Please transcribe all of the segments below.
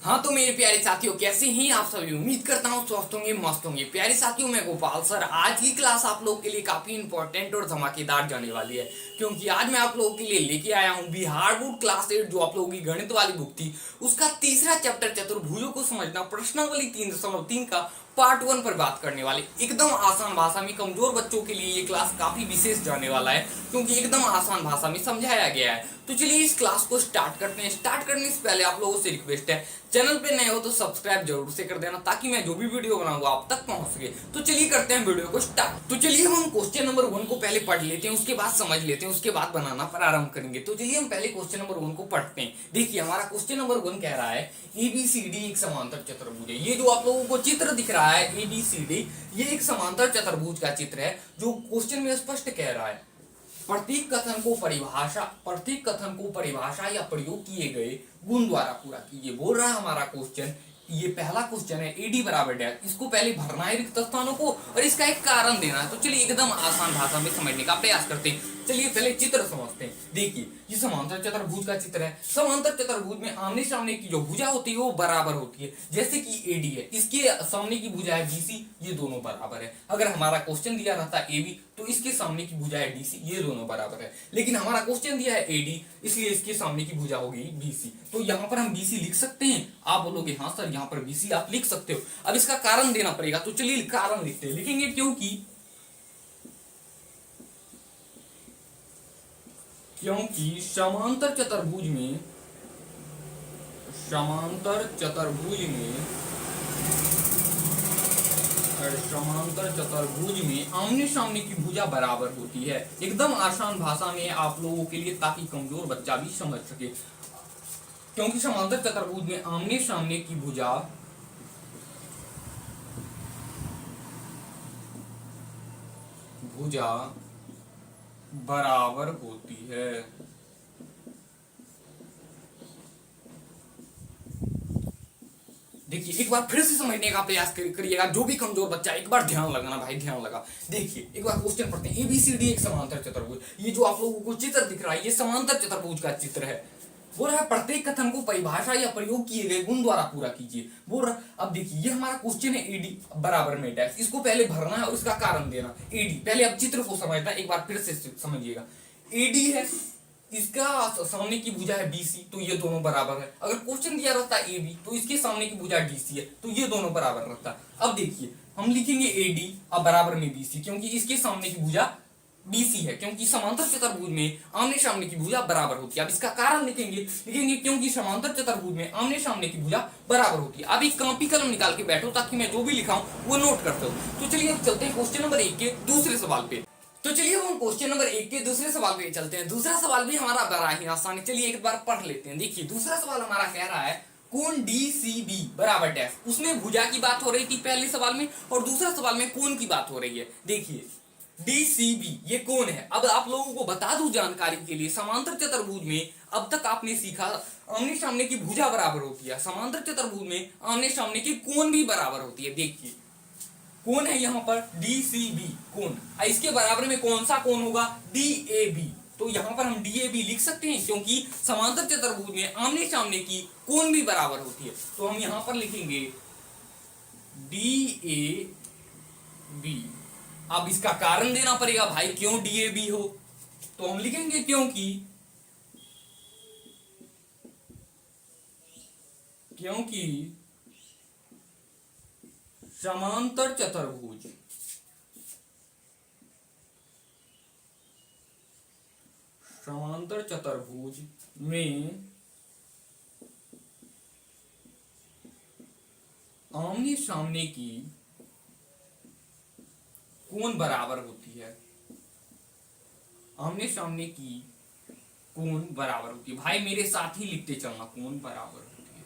हाँ तो मेरे प्यारे साथियों, कैसे हैं आप सभी। उम्मीद करता हूँ स्वस्थ होंगे, मस्त होंगे। प्यारे साथियों, मैं गोपाल सर, आज की क्लास आप लोगों के लिए काफी इंपॉर्टेंट और धमाकेदार जाने वाली है, क्योंकि आज मैं आप लोगों के लिए लेके आया हूँ बिहार बोर्ड क्लास 8 जो आप लोगों की गणित वाली बुक थी, उसका तीसरा चैप्टर चतुर्भुजों को समझना प्रश्नावली 3.3 का पार्ट 1 पर बात करने वाले। एकदम आसान भाषा में कमजोर बच्चों के लिए ये क्लास काफी विशेष जाने वाला है, क्योंकि एकदम आसान भाषा में समझाया गया है। तो चलिए इस क्लास को स्टार्ट करते हैं। स्टार्ट करने से पहले आप लोगों से रिक्वेस्ट है, चैनल पे नए हो तो सब्सक्राइब जरूर से कर देना, ताकि मैं जो भी वीडियो बनाऊंगा आप तक पहुंच सके। तो चलिए करते हैं वीडियो को स्टार्ट। तो चलिए हम क्वेश्चन नंबर 1 को पहले पढ़ लेते हैं, उसके बाद समझ लेते हैं, उसके बाद बनाना प्रारंभ करेंगे। तो चलिए हम पहले क्वेश्चन नंबर 1 को पढ़ते हैं। देखिए हमारा क्वेश्चन नंबर 1 कह रहा है ABCD एक समांतर चतुर्भुज है। ये जो आप लोगों को चित्र दिख रहा है ABCD, ये एक समांतर चतुर्भुज का चित्र है, जो क्वेश्चन में स्पष्ट कह रहा है। प्रत्येक कथन को परिभाषा या प्रयोग किए गए गुण द्वारा पूरा कीजिए। बोल रहा है हमारा क्वेश्चन, ये पहला क्वेश्चन है AD बराबर डैश, इसको पहले भरना है रिक्त स्थानों को और इसका एक कारण देना है। तो चलिए एकदम आसान भाषा में समझने का प्रयास करते हैं। चलिए पहले चित्र समझते हैं। देखिए ये समांतर चतुर्भुज का चित्र है। समांतर चतुर्भुज में आमने सामने की जो भुजा होती है वो बराबर होती है। जैसे कि AD है, इसके सामने की भुजा है BC, ये दोनों बराबर है। अगर हमारा क्वेश्चन दिया रहता AB तो इसके सामने की भुजा है DC, ये दोनों बराबर है। लेकिन हमारा क्वेश्चन दिया है AD, इसलिए इसके सामने की भुजा होगी BC। तो यहाँ पर हम BC लिख सकते हैं। आप बोलोगे हाँ सर यहाँ पर BC आप लिख सकते हो। अब इसका कारण देना पड़ेगा, तो चलिए कारण लिखते हैं। लिखेंगे क्योंकि समांतर चतुर्भुज में आमने सामने की भुजा बराबर होती है। एकदम आसान भाषा में आप लोगों के लिए, ताकि कमजोर बच्चा भी समझ सके। क्योंकि समांतर चतुर्भुज में आमने सामने की भुजा बराबर होती है। देखिए एक बार फिर से समझने का प्रयास करिएगा। जो भी कमजोर बच्चा, एक बार ध्यान लगाना भाई, ध्यान लगा। देखिए एक बार क्वेश्चन पढ़ते हैं। ABCD एक समांतर चतुर्भुज, ये जो आप लोगों को चित्र दिख रहा है ये समांतर चतुर्भुज का चित्र है। बोल रहा है प्रत्येक कथन को परिभाषा या प्रयोग किए गए गुण द्वारा पूरा कीजिए। बोल रहा अब देखिए ये हमारा क्वेश्चन है AD बराबर में डैश, इसको पहले भरना है और इसका कारण देना। AD पहले अब चित्र को समझना, एक बार फिर से समझिएगा। AD है, इसका सामने की भुजा है BC, तो ये दोनों बराबर है। अगर क्वेश्चन दिया रहता है AB तो इसके सामने की भुजा DC है, तो ये दोनों बराबर रहता है। अब देखिए हम लिखेंगे AD अब बराबर में BC, क्योंकि इसके सामने की भुजा BC है, क्योंकि समांतर चतुर्भुज में आमने सामने की भुजा बराबर होती है। अब इसका कारण लिखेंगे क्योंकि समांतर चतुर्भुज में आमने सामने की भुजा बराबर होती है। अब एक कॉपी कलम निकाल के बैठो, ताकि मैं जो भी लिखा हूं वो नोट करते हो। तो चलिए अब चलते हैं क्वेश्चन नंबर 1 के दूसरे सवाल पे। तो चलिए हम क्वेश्चन नंबर 1 के दूसरे सवाल पे चलते हैं। दूसरा सवाल भी हमारा बड़ा ही आसान है, चलिए एक बार पढ़ लेते हैं। देखिए दूसरा सवाल हमारा कह रहा है कोण DCB बराबर डैश। उसमें भुजा की बात हो रही थी पहले सवाल में, और दूसरा सवाल में कोण की बात हो रही है। देखिए DCB ये कोण है। अब आप लोगों को बता दूं जानकारी के लिए, समांतर चतुर्भुज में अब तक आपने सीखा आमने सामने की भुजा बराबर होती है, समांतर चतुर्भुज में आमने सामने की कोण भी बराबर होती है। देखिए कोण है यहाँ पर DCB कोण, इसके बराबर में कौन सा कोण होगा? DAB। तो यहाँ पर हम DAB लिख सकते हैं, क्योंकि समांतर चतुर्भुज में आमने सामने की कोण भी बराबर होती है। तो हम यहाँ पर लिखेंगे DAB। अब इसका कारण देना पड़ेगा भाई, क्यों DAB हो। तो हम लिखेंगे क्योंकि समांतर चतुर्भुज में आमने सामने की कोण बराबर होती है। आमने सामने की कोण बराबर होती है। भाई मेरे साथ ही लिखते चलना, कोण बराबर होती है।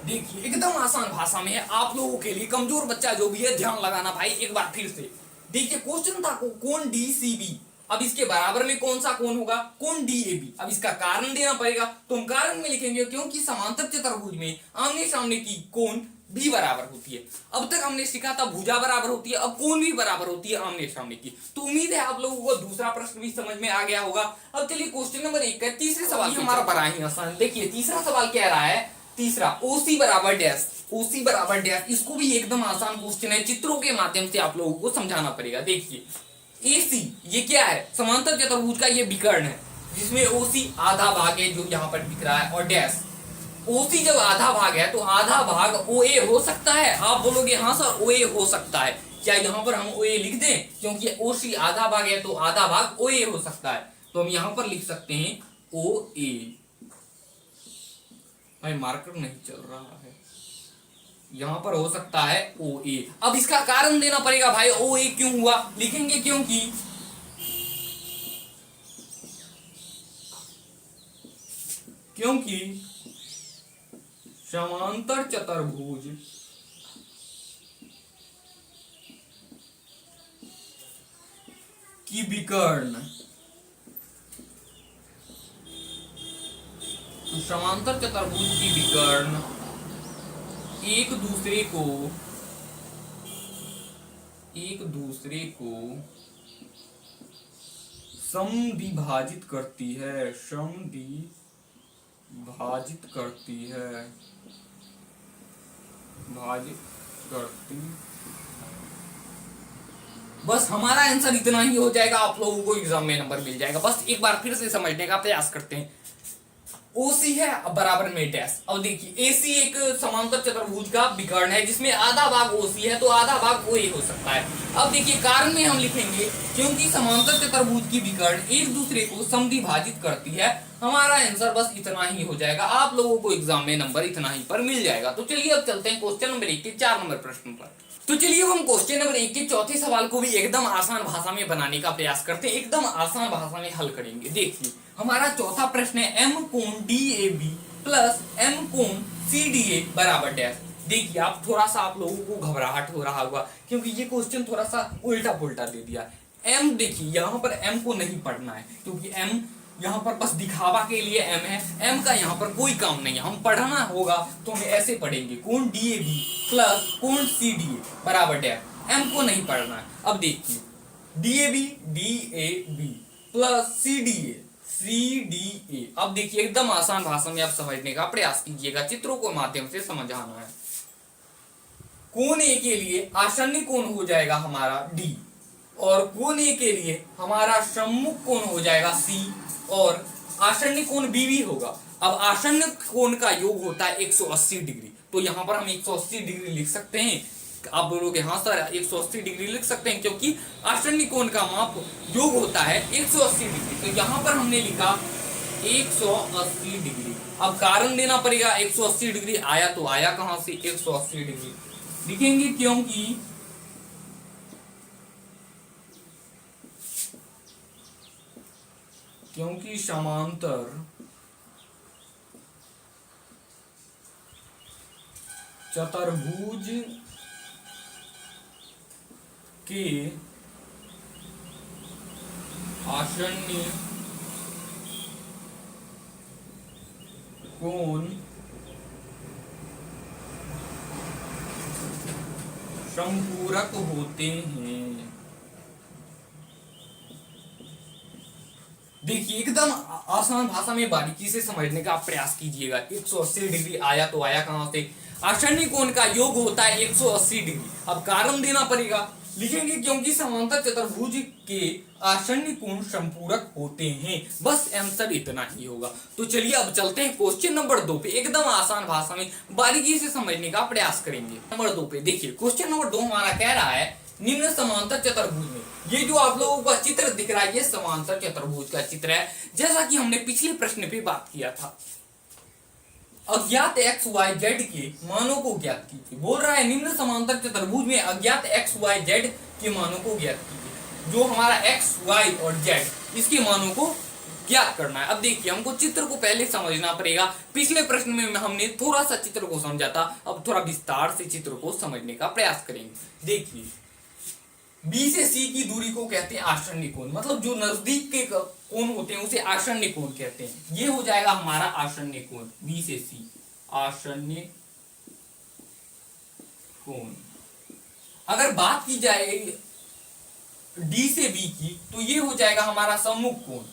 देखिए एकदम आसान भाषा में है आप लोगों के लिए, कमजोर बच्चा जो भी है ध्यान लगाना भाई। एक बार फिर से देखिए क्वेश्चन था कोण DCB, अब इसके बराबर में कौन सा कोण होगा? कोण DAB। अब इसका कारण देना पड़ेगा, तो हम कारण में लिखेंगे क्योंकि समांतर चतुर्भुज में आमने सामने की कोण भी बराबर होती है। अब तक हमने सीखा था भुजा बराबर होती है, अब कोण भी बराबर होती है आमने सामने की। तो उम्मीद है आप लोगों को दूसरा प्रश्न भी समझ में आ गया होगा। अब चलिए क्वेश्चन नंबर 1 का तीसरे सवाल हमारा बड़ा ही आसान। देखिए तीसरा सवाल कह रहा है, तीसरा OC बराबर डैश, OC बराबर डैश। इसको भी एकदम आसान क्वेश्चन है, चित्रों के माध्यम से आप लोगों को समझाना पड़ेगा। देखिए AC ये क्या है, समांतर चतुर्भुज का ये विकर्ण है जिसमें OC आधा भाग है जो यहाँ पर दिख रहा है, और डैश OC जब आधा भाग है तो आधा भाग OA हो सकता है। आप बोलोगे हाँ सर OA हो सकता है, क्या यहाँ पर हम OA लिख दें, क्योंकि OC आधा भाग है तो आधा भाग OA हो सकता है, तो हम यहाँ पर लिख सकते हैं OA। भाई मार्कर नहीं चल रहा है, यहाँ पर हो सकता है OA। अब इसका कारण देना पड़ेगा भाई, OA क्यों हुआ, लिखेंगे क्योंकि समांतर चतुर्भुज की विकर्ण, समांतर चतुर्भुज की विकर्ण एक दूसरे को समद्विभाजित करती है, समद्विभाजित करती है, भाजित करती। बस हमारा आंसर इतना ही हो जाएगा, आप लोगों को एग्जाम में नंबर मिल जाएगा। बस एक बार फिर से समझने का प्रयास करते हैं। OC है बराबर में डैश। अब देखिए AC एक समांतर चतुर्भुज का विकर्ण है जिसमें आधा भाग OC है तो आधा भाग OA हो सकता है। अब देखिए कारण में हम लिखेंगे क्योंकि समांतर चतुर्भुज की विकर्ण एक दूसरे को समद्विभाजित करती है। हमारा आंसर बस इतना ही हो जाएगा, आप लोगों को एग्जाम में नंबर इतना ही पर मिल जाएगा। तो चलिए अब चलते हैं क्वेश्चन नंबर 1 के 4 नंबर प्रश्न पर। तो चलिए हम क्वेश्चन नंबर 1 के चौथे सवाल को भी एकदम आसान भाषा में बनाने का प्रयास करते हैं, एकदम आसान भाषा में हल करेंगे। देखिए हमारा चौथा प्रश्न है M कोण DAB प्लस M कोण CDA बराबर डैश। देखिए आप थोड़ा सा आप लोगों को घबराहट हो रहा होगा क्योंकि ये क्वेश्चन थोड़ा सा उल्टा पुल्टा दे दिया। M देखिए यहाँ पर M को नहीं पढ़ना है क्योंकि M यहाँ पर बस दिखावा के लिए M है, M का यहाँ पर कोई काम नहीं है। हम पढ़ना होगा तो हम ऐसे पढ़ेंगे, कोण DAB प्लस कोण CDA बराबर डैश। M को नहीं पढ़ना है। अब देखिए DAB प्लस CDA। अब देखिए एकदम आसान भाषा में आप समझने का प्रयास कीजिएगा, चित्रों के माध्यम से समझाना है। कोण A के लिए आसन्न कोण हो जाएगा हमारा D, और कोण A के लिए हमारा सम्मुख कोण हो जाएगा C, और आसन्न कोण BB होगा। अब आसन्न कोण का योग होता है 180 डिग्री, तो यहाँ पर हम 180 डिग्री लिख सकते हैं। आप बोलोगे हाँ सर 180 डिग्री लिख सकते हैं क्योंकि आसन्न कोण का माप योग होता है 180 डिग्री, तो यहाँ पर हमने लिखा 180 डिग्री। अब कारण देना पड़ेगा, 180 डिग्री आया तो आया कहां से, 180 डिग्री लिखेंगे क्योंकि समांतर चतुर्भुज के आसन्न कोण संपूरक होते हैं। देखिए एकदम आसान भाषा में बारीकी से समझने का प्रयास कीजिएगा। 180 डिग्री आया तो आया कहां से, आसन्न कोण का योग होता है 180 डिग्री। अब कारण देना पड़ेगा, लिखेंगे क्योंकि समांतर चतुर्भुज के आसन्न कोण संपूरक होते हैं। बस आंसर इतना ही होगा। तो चलिए अब चलते हैं क्वेश्चन नंबर 2 पे, एकदम आसान भाषा में बारीकी से समझने का प्रयास करेंगे। नंबर 2 पे देखिए क्वेश्चन नंबर 2 हमारा कह रहा है निम्न समांतर चतुर्भुज में, ये जो आप लोगों का चित्र दिख रहा है ये समांतर चतुर्भुज का चित्र है। जैसा कि हमने पिछले प्रश्न पे बात किया था, अज्ञात x y z के मानों को ज्ञात कीजिए। बोल रहा है निम्न समांतर चतुर्भुज में अज्ञात x y z के मानों को ज्ञात कीजिए। जो हमारा x y और z इसके मानों को ज्ञात करना है। अब देखिए हमको चित्र को पहले समझना पड़ेगा। पिछले प्रश्न में हमने थोड़ा सा चित्र को समझा था, अब थोड़ा विस्तार से चित्र को समझने का प्रयास करेंगे। देखिए B से C की दूरी को कहते हैं आसन्न कोण, मतलब जो नजदीक के कोण होते हैं उसे आसन्न कोण कहते हैं। ये हो जाएगा हमारा आसन्न कोण B से C, आसन्न कोण। अगर बात की जाए डी से बी की तो ये हो जाएगा हमारा सम्मुख कोण,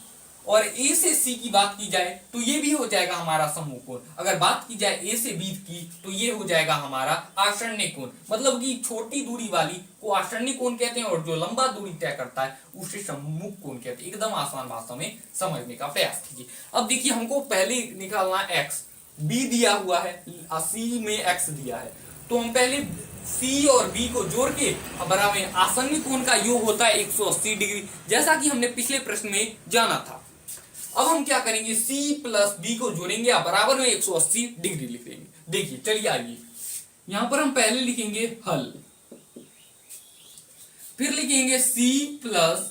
और ए से सी की बात की जाए तो ये भी हो जाएगा हमारा सम्मुख कोण। अगर बात की जाए ए से बी की तो ये हो जाएगा हमारा आसन्नी कोण। मतलब कि छोटी दूरी वाली को आसन्नी कोण कहते हैं और जो लंबा दूरी तय करता है उसे सम्मुख कोण कहते हैं। एकदम आसान भाषा में समझने का प्रयास कीजिए। अब देखिए हमको पहले निकालना एक्स, बी दिया हुआ है, सी में एक्स दिया है, तो हम पहले सी और बी को जोड़ के बराबर आसन्नी कोण का योग होता है 180 डिग्री, जैसा कि हमने पिछले प्रश्न में जाना था। अब हम क्या करेंगे, C प्लस बी को जोड़ेंगे और बराबर में 180 डिग्री लिख देंगे। देखिए चलिए आइए, यहां पर हम पहले लिखेंगे हल, फिर लिखेंगे C प्लस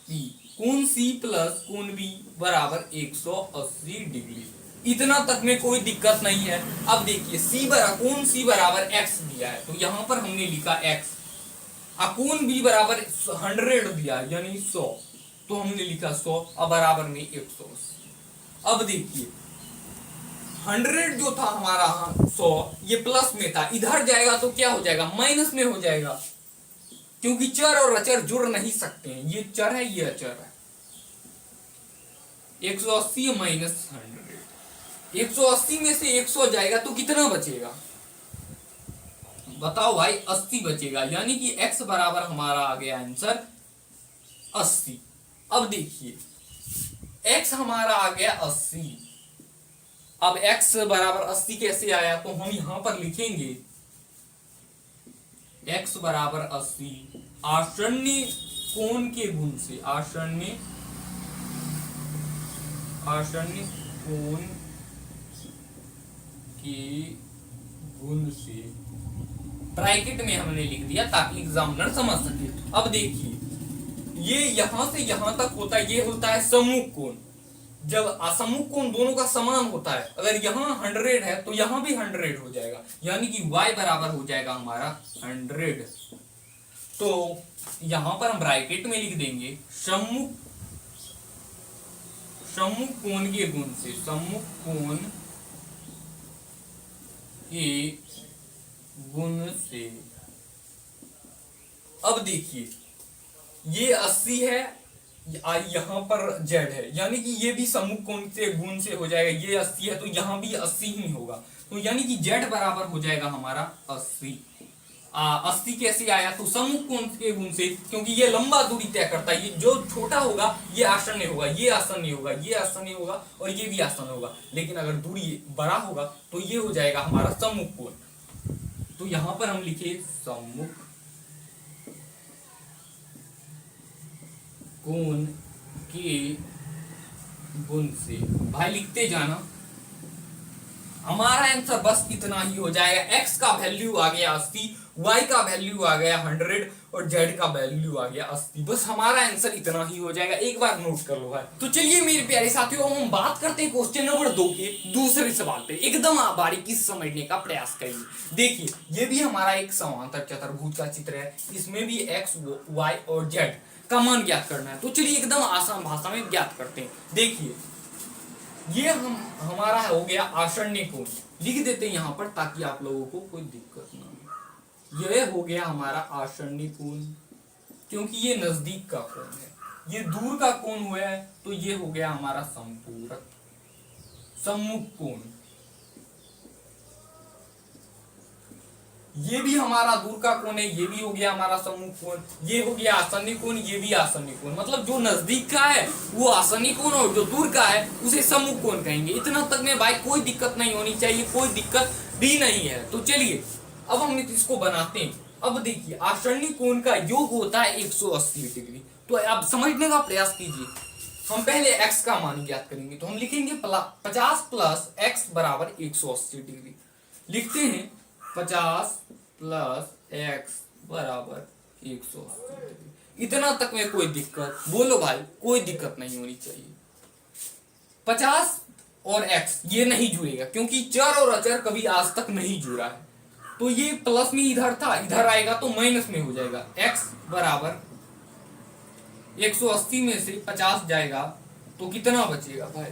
बी, कोण C प्लस कोण B बराबर 180 डिग्री। इतना तक में कोई दिक्कत नहीं है। अब देखिए कोण C बराबर x दिया है तो यहां पर हमने लिखा x, और कोण B बराबर 100 दिया है यानी 100, तो हमने लिखा 100 और बराबर में 180। अब देखिए 100 जो था हमारा 100 ये प्लस में था, इधर जाएगा तो क्या हो जाएगा, माइनस में हो जाएगा, क्योंकि चर और अचर जुड़ नहीं सकते हैं। ये चर है, ये अचर है। 180 माइनस 100, 180 में से 100 जाएगा तो कितना बचेगा, बताओ भाई, 80 बचेगा, यानी कि x बराबर हमारा आ गया आंसर 80। अब देखिए x हमारा आ गया 80। अब x बराबर 80 कैसे आया, तो हम यहां पर लिखेंगे x बराबर 80 आसन्नी कोण के गुण से, आसन्नी कोण के गुण से, ब्रैकेट में हमने लिख दिया ताकि एग्जामिनर समझ सके। अब देखिए ये यहां से यहां तक होता है, ये होता है सम्मुख कोण। जब असम्मुख कोण दोनों का समान होता है, अगर यहाँ 100 है तो यहाँ भी 100 हो जाएगा, यानी कि y बराबर हो जाएगा हमारा 100। तो यहां पर हम ब्रैकेट में लिख देंगे सम्मुख कोण के गुण से, सम्मुख कोण के गुण से। अब देखिए ये 80 है, यहां पर z है, यानी कि ये भी सम्मुख कोण से गुण से हो जाएगा। ये 80 है तो यहां भी 80 ही होगा, तो यानी कि z बराबर हो जाएगा हमारा 80। 80 कैसे आया, तो सम्मुख कोण के गुण से, क्योंकि ये लंबा दूरी तय करता है। ये जो छोटा होगा ये आसन्न होगा, ये आसन्न होगा, ये आसन्न होगा और ये भी आसन्न होगा, लेकिन अगर दूरी बड़ा होगा तो ये हो जाएगा हमारा सम्मुख कोण। तो यहां पर हम लिखे सम्मुख कोण के गुण से। भाई लिखते जाना, हमारा आंसर बस इतना ही हो जाएगा। x का वैल्यू आ गया 80, y का वैल्यू आ गया 100 और z का वैल्यू आ गया 80। बस हमारा आंसर इतना ही हो जाएगा, एक बार नोट कर लो भाई। तो चलिए मेरे प्यारे साथियों, हम बात करते हैं क्वेश्चन नंबर 2 के दूसरे सवाल पे। एकदम आप बारीकी से समझने का प्रयास करिए। देखिए ये भी हमारा एक समांतर चतुर्भुज का चित्र है, इसमें भी x, y और z का मान ज्ञात करना है। तो चलिए एकदम आसान भाषा में ज्ञात करते हैं। देखिए ये हमारा हो गया आसन्नी कोण, लिख देते हैं यहाँ पर ताकि आप लोगों को कोई दिक्कत ना हो। यह हो गया हमारा आसन्नी कोण, क्योंकि ये नजदीक का कोण है, ये दूर का कोण हुआ है तो ये हो गया हमारा संपूरक सम्मुख कोण। ये भी हमारा दूर का कोण है, ये भी हो गया हमारा सम्मुख कोण। ये हो गया आसन्नी कोण, ये भी आसन्नी कोण। मतलब जो नजदीक का है वो आसन्नी कोण और जो दूर का है उसे सम्मुख कोण कहेंगे। इतना तक में भाई कोई दिक्कत नहीं होनी चाहिए, कोई दिक्कत भी नहीं है। तो चलिए अब हम इसको बनाते हैं। अब देखिए आसन्नी कोण का योग होता है 180 डिग्री। तो आप समझने का प्रयास कीजिए। हम पहले x का मान ज्ञात करेंगे, तो हम लिखेंगे 50 प्लस x बराबर 180 डिग्री। लिखते हैं 50 प्लस x बराबर 180 डिग्री। इतना तक में कोई दिक्कत, बोलो भाई, कोई दिक्कत नहीं होनी चाहिए। 50 और x ये नहीं जुड़ेगा, क्योंकि चर और अचर कभी आज तक नहीं जुड़ा है। तो ये प्लस में इधर था, इधर आएगा तो माइनस में हो जाएगा। x बराबर 180 में से 50 जाएगा तो कितना बचेगा भाई,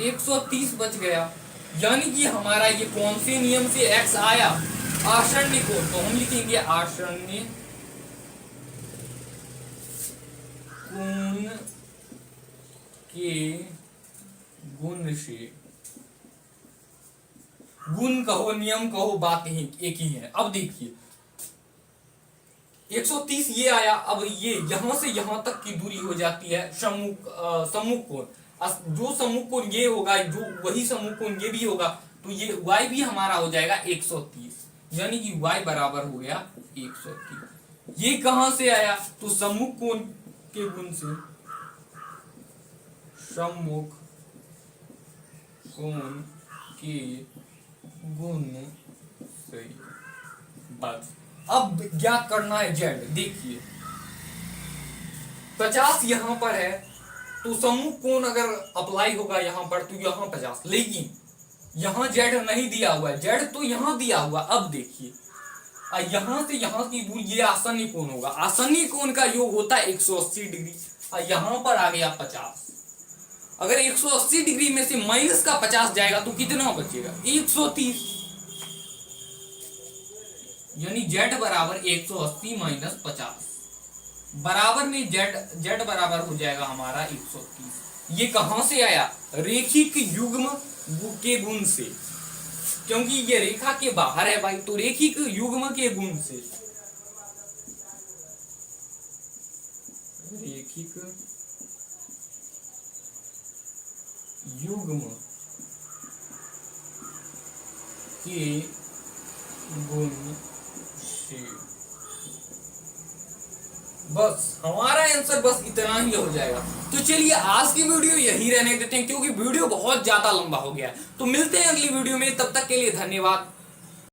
130 बच गया। यानी कि हमारा ये कौन से नियम से x आया, आसन्य कोण, तो हम लिखेंगे आसन्य कोण के गुण से। गुण कहो नियम कहो बात ही एक ही है। अब देखिए 130 ये आया, अब ये यहां से यहां तक की दूरी हो जाती है सम्मुख कोण। जो सम्मुख कोण ये होगा, जो वही सम्मुख कोण ये भी होगा, तो ये y भी हमारा हो जाएगा 130, यानी कि y बराबर हो गया 130। ये कहां से आया, तो सम्मुख कोण के गुण से, सम्मुख कोण के गुण से। बस अब ज्ञात करना है z। देखिए 50 यहां पर है, तो सम्मुख कोण अगर अप्लाई होगा यहां पर तो यहां 50, लेकिन यहां z नहीं दिया हुआ है, z तो यहां दिया हुआ। अब देखिए यहां से यहां की दूरी, ये आसन्य कोण होगा, आसन्य कोण का योग होता है 180 डिग्री, और यहां पर आ गया 50। अगर 180 डिग्री में से माइनस का 50 जाएगा तो कितना बचेगा, 130, यानी z बराबर 180 माइनस 50, बराबर में z बराबर हो जाएगा हमारा 130। ये कहां से आया, रेखिक युग्म के गुण से, क्योंकि ये रेखा के बाहर है भाई, तो रेखिक युग्म के गुण से, रेखिक युग्म के गुण से। बस हमारा आंसर बस इतना ही हो जाएगा। तो चलिए आज की वीडियो यही रहने देते हैं, क्योंकि वीडियो बहुत ज्यादा लंबा हो गया है। तो मिलते हैं अगली वीडियो में, तब तक के लिए धन्यवाद।